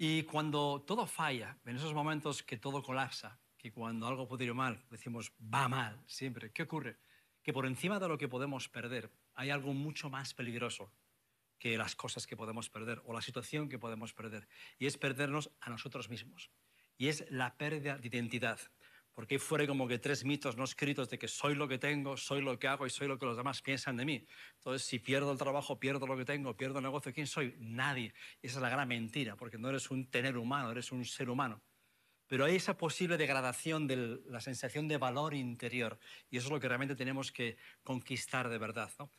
Y cuando todo falla, en esos momentos que todo colapsa, que cuando algo puede ir mal, decimos va mal siempre, ¿qué ocurre? Que por encima de lo que podemos perder hay algo mucho más peligroso que las cosas que podemos perder o la situación que podemos perder. Y es perdernos a nosotros mismos. Y es la pérdida de identidad. Porque hay fuera como que tres mitos no escritos de que soy lo que tengo, soy lo que hago y soy lo que los demás piensan de mí. Entonces, si pierdo el trabajo, pierdo lo que tengo, pierdo el negocio, ¿quién soy? Nadie. Y esa es la gran mentira, porque no eres un tener humano, eres un ser humano. Pero hay esa posible degradación de la sensación de valor interior. Y eso es lo que realmente tenemos que conquistar de verdad, ¿no?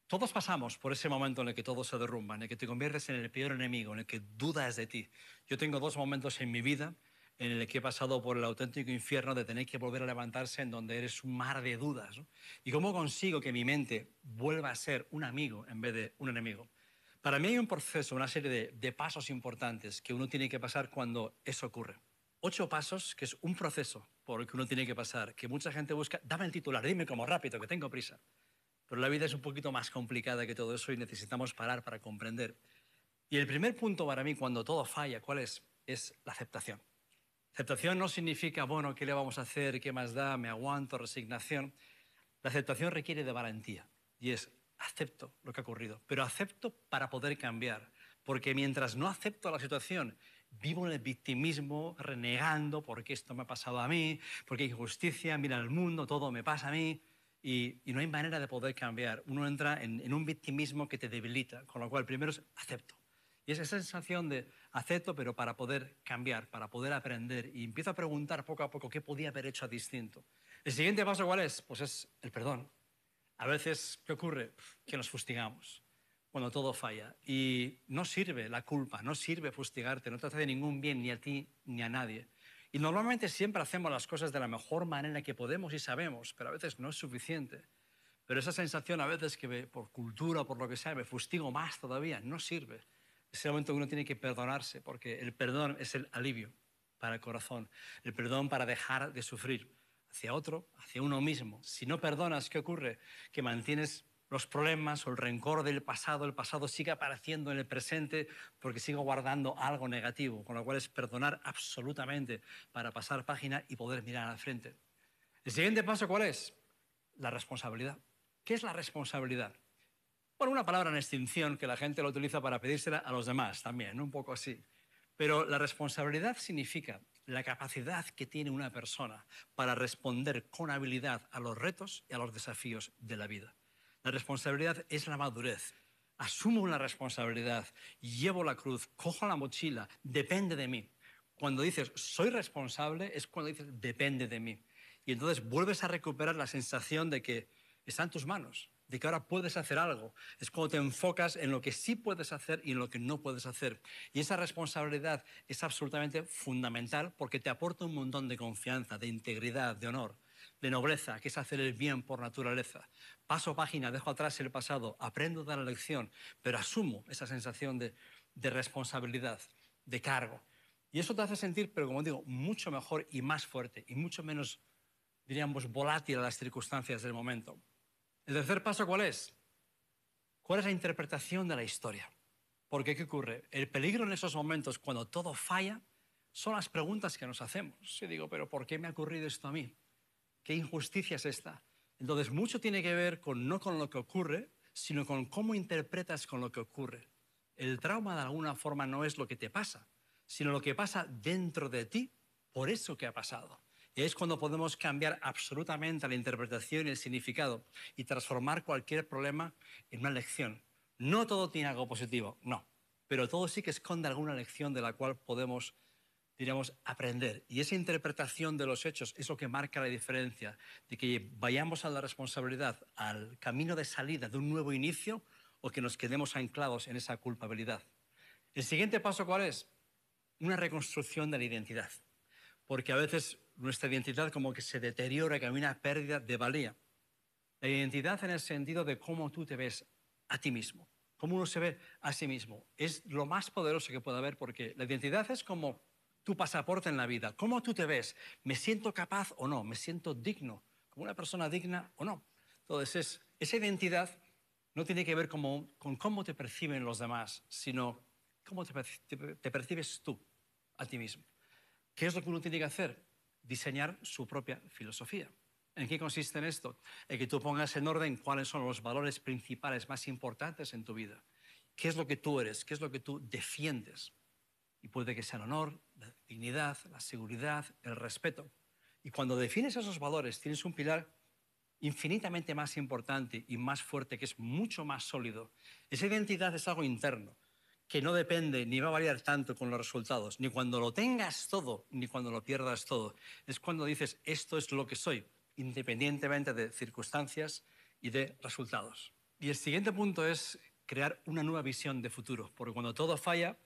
Todos pasamos por ese momento en el que todo se derrumba, en el que te conviertes en el peor enemigo, en el que dudas de ti. Yo tengo dos momentos en mi vida en el que he pasado por el auténtico infierno de tener que volver a levantarse en donde eres un mar de dudas, ¿no? ¿Y cómo consigo que mi mente vuelva a ser un amigo en vez de un enemigo? Para mí hay un proceso, una serie de pasos importantes que uno tiene que pasar cuando eso ocurre. 8 pasos, que es un proceso por el que uno tiene que pasar, que mucha gente busca. Dame el titular, dime como rápido, que tengo prisa. Pero la vida es un poquito más complicada que todo eso y necesitamos parar para comprender. Y el primer punto para mí, cuando todo falla, ¿cuál es? Es la aceptación. Aceptación no significa, bueno, ¿qué le vamos a hacer? ¿Qué más da? ¿Me aguanto? Resignación. La aceptación requiere de valentía y es, acepto lo que ha ocurrido, pero acepto para poder cambiar. Porque mientras no acepto la situación, vivo en el victimismo, renegando, porque esto me ha pasado a mí, porque hay injusticia, mira el mundo, todo me pasa a mí. Y no hay manera de poder cambiar. Uno entra en un victimismo que te debilita, con lo cual primero es acepto. Y es esa sensación de acepto, pero para poder cambiar, para poder aprender. Y empiezo a preguntar poco a poco qué podía haber hecho distinto. El siguiente paso, ¿cuál es? Pues es el perdón. A veces, ¿qué ocurre? Que nos fustigamos cuando todo falla. Y no sirve la culpa, no sirve fustigarte, no te hace de ningún bien ni a ti ni a nadie. Y normalmente siempre hacemos las cosas de la mejor manera que podemos y sabemos, pero a veces no es suficiente. Pero esa sensación a veces que por cultura o por lo que sea me fustigo más todavía, no sirve. Es el momento que uno tiene que perdonarse, porque el perdón es el alivio para el corazón, el perdón para dejar de sufrir hacia otro, hacia uno mismo. Si no perdonas, ¿qué ocurre? Que mantienes los problemas o el rencor del pasado, el pasado sigue apareciendo en el presente porque sigo guardando algo negativo, con lo cual es perdonar absolutamente para pasar página y poder mirar al frente. ¿El siguiente paso cuál es? La responsabilidad. ¿Qué es la responsabilidad? Bueno, una palabra en extinción que la gente lo utiliza para pedírsela a los demás también, ¿no? Un poco así. Pero la responsabilidad significa la capacidad que tiene una persona para responder con habilidad a los retos y a los desafíos de la vida. La responsabilidad es la madurez. Asumo una responsabilidad, llevo la cruz, cojo la mochila, depende de mí. Cuando dices soy responsable es cuando dices depende de mí. Y entonces vuelves a recuperar la sensación de que está en tus manos, de que ahora puedes hacer algo. Es cuando te enfocas en lo que sí puedes hacer y en lo que no puedes hacer. Y esa responsabilidad es absolutamente fundamental porque te aporta un montón de confianza, de integridad, de honor, de nobleza, que es hacer el bien por naturaleza. Paso página, dejo atrás el pasado, aprendo de la lección, pero asumo esa sensación de responsabilidad, de cargo. Y eso te hace sentir, pero como digo, mucho mejor y más fuerte y mucho menos, diríamos, volátil a las circunstancias del momento. El tercer paso, ¿cuál es? ¿Cuál es la interpretación de la historia? Porque, ¿qué ocurre? El peligro en esos momentos, cuando todo falla, son las preguntas que nos hacemos. Yo digo, ¿pero por qué me ha ocurrido esto a mí? ¿Qué injusticia es esta? Entonces, mucho tiene que ver con no con lo que ocurre, sino con cómo interpretas con lo que ocurre. El trauma, de alguna forma, no es lo que te pasa, sino lo que pasa dentro de ti por eso que ha pasado. Y es cuando podemos cambiar absolutamente la interpretación y el significado y transformar cualquier problema en una lección. No todo tiene algo positivo, no, pero todo sí que esconde alguna lección de la cual podemos, diríamos, aprender. Y esa interpretación de los hechos es lo que marca la diferencia de que vayamos a la responsabilidad, al camino de salida de un nuevo inicio o que nos quedemos anclados en esa culpabilidad. El siguiente paso, ¿cuál es? Una reconstrucción de la identidad. Porque a veces nuestra identidad como que se deteriora, que hay una pérdida de valía. La identidad en el sentido de cómo tú te ves a ti mismo, cómo uno se ve a sí mismo, es lo más poderoso que puede haber porque la identidad es como tu pasaporte en la vida. ¿Cómo tú te ves? ¿Me siento capaz o no? ¿Me siento digno? ¿Como una persona digna o no? Entonces, esa identidad no tiene que ver con cómo te perciben los demás, sino ¿Cómo te percibes tú a ti mismo? ¿Qué es lo que uno tiene que hacer? Diseñar su propia filosofía. ¿En qué consiste en esto? En que tú pongas en orden cuáles son los valores principales más importantes en tu vida. ¿Qué es lo que tú eres? ¿Qué es lo que tú defiendes? Y puede que sea el honor, la dignidad, la seguridad, el respeto. Y cuando defines esos valores, tienes un pilar infinitamente más importante y más fuerte, que es mucho más sólido. Esa identidad es algo interno, que no depende ni va a variar tanto con los resultados, ni cuando lo tengas todo, ni cuando lo pierdas todo. Es cuando dices, esto es lo que soy, independientemente de circunstancias y de resultados. Y el siguiente punto es crear una nueva visión de futuro, porque cuando todo falla,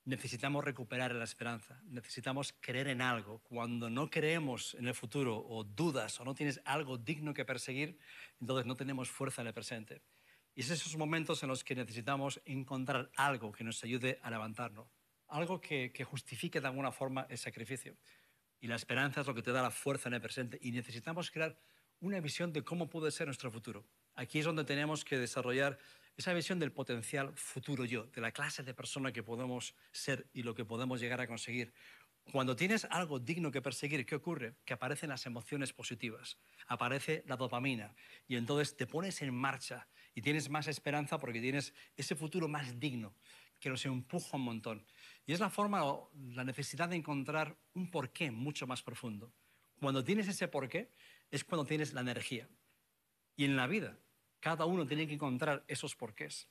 necesitamos recuperar la esperanza, necesitamos creer en algo. Cuando no creemos en el futuro o dudas o no tienes algo digno que perseguir, entonces no tenemos fuerza en el presente. Y es esos momentos en los que necesitamos encontrar algo que nos ayude a levantarnos, algo que justifique de alguna forma el sacrificio. Y la esperanza es lo que te da la fuerza en el presente. Y necesitamos crear una visión de cómo puede ser nuestro futuro. Aquí es donde tenemos que desarrollar esa visión del potencial futuro yo, de la clase de persona que podemos ser y lo que podemos llegar a conseguir. Cuando tienes algo digno que perseguir, ¿qué ocurre? Que aparecen las emociones positivas, aparece la dopamina y entonces te pones en marcha y tienes más esperanza porque tienes ese futuro más digno que nos empuja un montón. Y es la forma o la necesidad de encontrar un porqué mucho más profundo. Cuando tienes ese porqué es cuando tienes la energía. Y en la vida, cada uno tiene que encontrar esos porqués.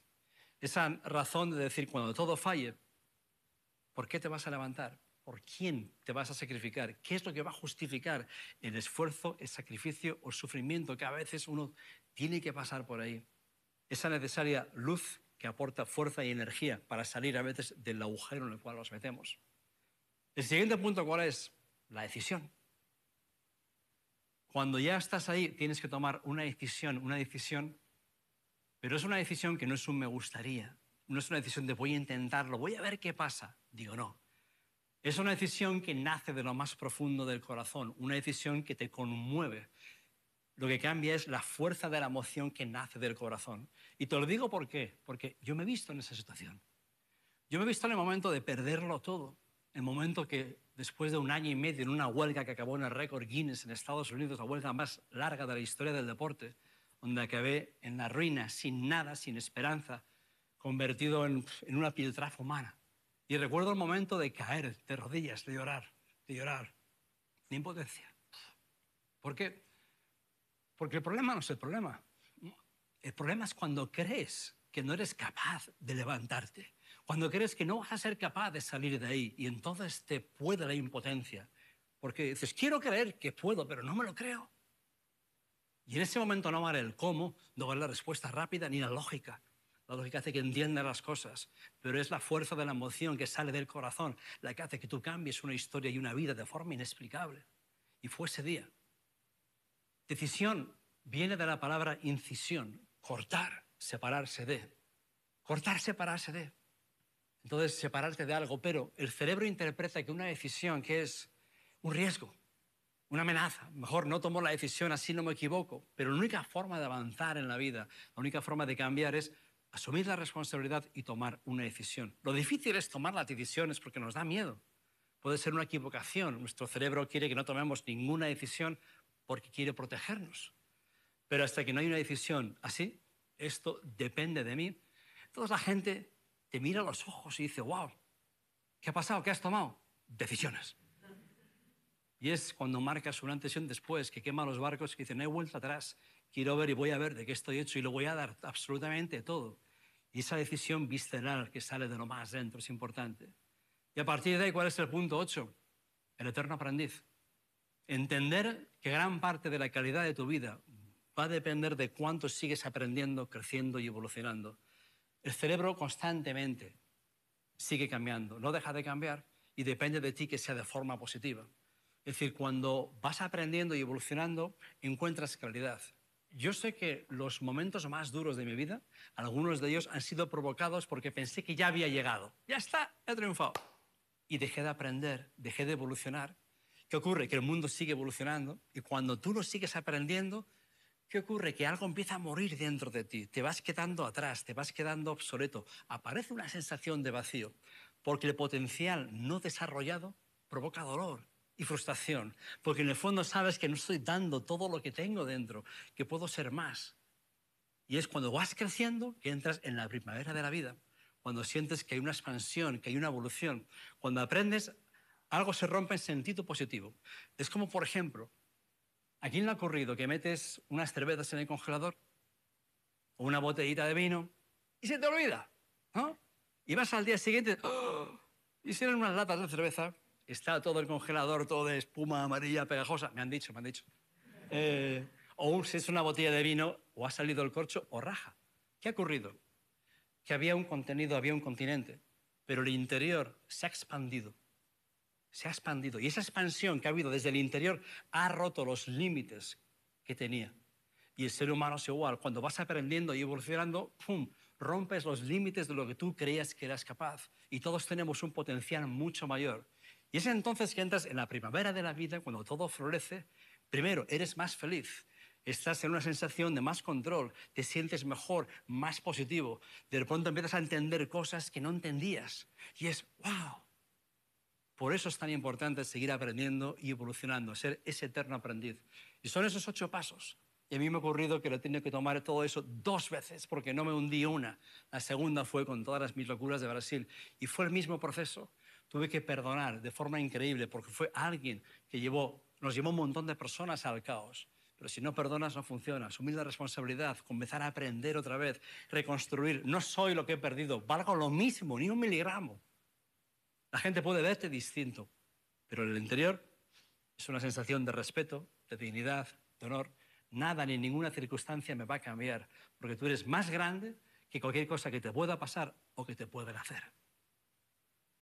Esa razón de decir, cuando todo falle, ¿por qué te vas a levantar? ¿Por quién te vas a sacrificar? ¿Qué es lo que va a justificar el esfuerzo, el sacrificio o el sufrimiento que a veces uno tiene que pasar por ahí? Esa necesaria luz que aporta fuerza y energía para salir a veces del agujero en el cual nos metemos. El siguiente punto, ¿cuál es? La decisión. Cuando ya estás ahí, tienes que tomar una decisión, pero es una decisión que no es un me gustaría, no es una decisión de voy a intentarlo, voy a ver qué pasa. Digo, no. Es una decisión que nace de lo más profundo del corazón, una decisión que te conmueve. Lo que cambia es la fuerza de la emoción que nace del corazón. Y te lo digo ¿por qué? Porque yo me he visto en esa situación. Yo me he visto en el momento de perderlo todo, el momento que después de 1 año y medio en una huelga que acabó en el récord Guinness en Estados Unidos, la huelga más larga de la historia del deporte, donde acabé en la ruina, sin nada, sin esperanza, convertido en una piltrafa humana. Y recuerdo el momento de caer de rodillas, de llorar, de impotencia. ¿Por qué? Porque el problema no es el problema. El problema es cuando crees que no eres capaz de levantarte, cuando crees que no vas a ser capaz de salir de ahí y entonces te puede la impotencia. Porque dices, quiero creer que puedo, pero no me lo creo. Y en ese momento no vale el cómo, no vale la respuesta rápida ni la lógica. La lógica hace que entiendas las cosas, pero es la fuerza de la emoción que sale del corazón la que hace que tú cambies una historia y una vida de forma inexplicable. Y fue ese día. Decisión viene de la palabra incisión, cortar, separarse de. Cortar, separarse de. Entonces, separarte de algo, pero el cerebro interpreta que una decisión que es un riesgo, una amenaza. Mejor no tomo la decisión, así no me equivoco. Pero la única forma de avanzar en la vida, la única forma de cambiar es asumir la responsabilidad y tomar una decisión. Lo difícil es tomar las decisiones porque nos da miedo. Puede ser una equivocación. Nuestro cerebro quiere que no tomemos ninguna decisión porque quiere protegernos. Pero hasta que no hay una decisión así, esto depende de mí, entonces la gente te mira a los ojos y dice, wow, ¿qué ha pasado? ¿Qué has tomado? Decisiones. Y es cuando marcas un antes y un después, que quema los barcos, que dice, no hay vuelta atrás, quiero ver y voy a ver de qué estoy hecho y lo voy a dar absolutamente todo. Y esa decisión visceral que sale de lo más dentro es importante. Y a partir de ahí, ¿cuál es el punto 8? El eterno aprendiz. Entender que gran parte de la calidad de tu vida va a depender de cuánto sigues aprendiendo, creciendo y evolucionando. El cerebro constantemente sigue cambiando, no deja de cambiar y depende de ti que sea de forma positiva. Es decir, cuando vas aprendiendo y evolucionando, encuentras claridad. Yo sé que los momentos más duros de mi vida, algunos de ellos han sido provocados porque pensé que ya había llegado. Ya está, he triunfado. Y dejé de aprender, dejé de evolucionar. ¿Qué ocurre? Que el mundo sigue evolucionando y cuando tú lo sigues aprendiendo, ¿qué ocurre? Que algo empieza a morir dentro de ti, te vas quedando atrás, te vas quedando obsoleto, aparece una sensación de vacío. Porque el potencial no desarrollado provoca dolor y frustración. Porque en el fondo sabes que no estoy dando todo lo que tengo dentro, que puedo ser más. Y es cuando vas creciendo que entras en la primavera de la vida. Cuando sientes que hay una expansión, que hay una evolución. Cuando aprendes, algo se rompe en sentido positivo. Es como, por ejemplo, ¿a quién le ha ocurrido que metes unas cervezas en el congelador o una botellita de vino y se te olvida, ¿no? Y vas al día siguiente, ¡oh! Hicieron unas latas de cerveza, está todo el congelador, todo de espuma amarilla pegajosa, me han dicho. O si es una botella de vino, o ha salido el corcho o raja. ¿Qué ha ocurrido? Que había un contenido, había un continente, pero el interior se ha expandido. Se ha expandido. Y esa expansión que ha habido desde el interior ha roto los límites que tenía. Y el ser humano es igual. Cuando vas aprendiendo y evolucionando, ¡pum!, rompes los límites de lo que tú creías que eras capaz. Y todos tenemos un potencial mucho mayor. Y es entonces que entras en la primavera de la vida, cuando todo florece. Primero, eres más feliz. Estás en una sensación de más control, te sientes mejor, más positivo. De pronto empiezas a entender cosas que no entendías. Y es, ¡wow! Por eso es tan importante seguir aprendiendo y evolucionando, ser ese eterno aprendiz. Y son esos 8 pasos. Y a mí me ha ocurrido que lo he tenido que tomar todo eso 2 veces, porque no me hundí una. La segunda fue con todas mis locuras de Brasil. Y fue el mismo proceso. Tuve que perdonar de forma increíble, porque fue alguien que nos llevó un montón de personas al caos. Pero si no perdonas, no funciona. Asumir la responsabilidad, comenzar a aprender otra vez, reconstruir. No soy lo que he perdido, valgo lo mismo, ni un miligramo. La gente puede verte distinto, pero en el interior es una sensación de respeto, de dignidad, de honor. Nada ni ninguna circunstancia me va a cambiar, porque tú eres más grande que cualquier cosa que te pueda pasar o que te puedan hacer.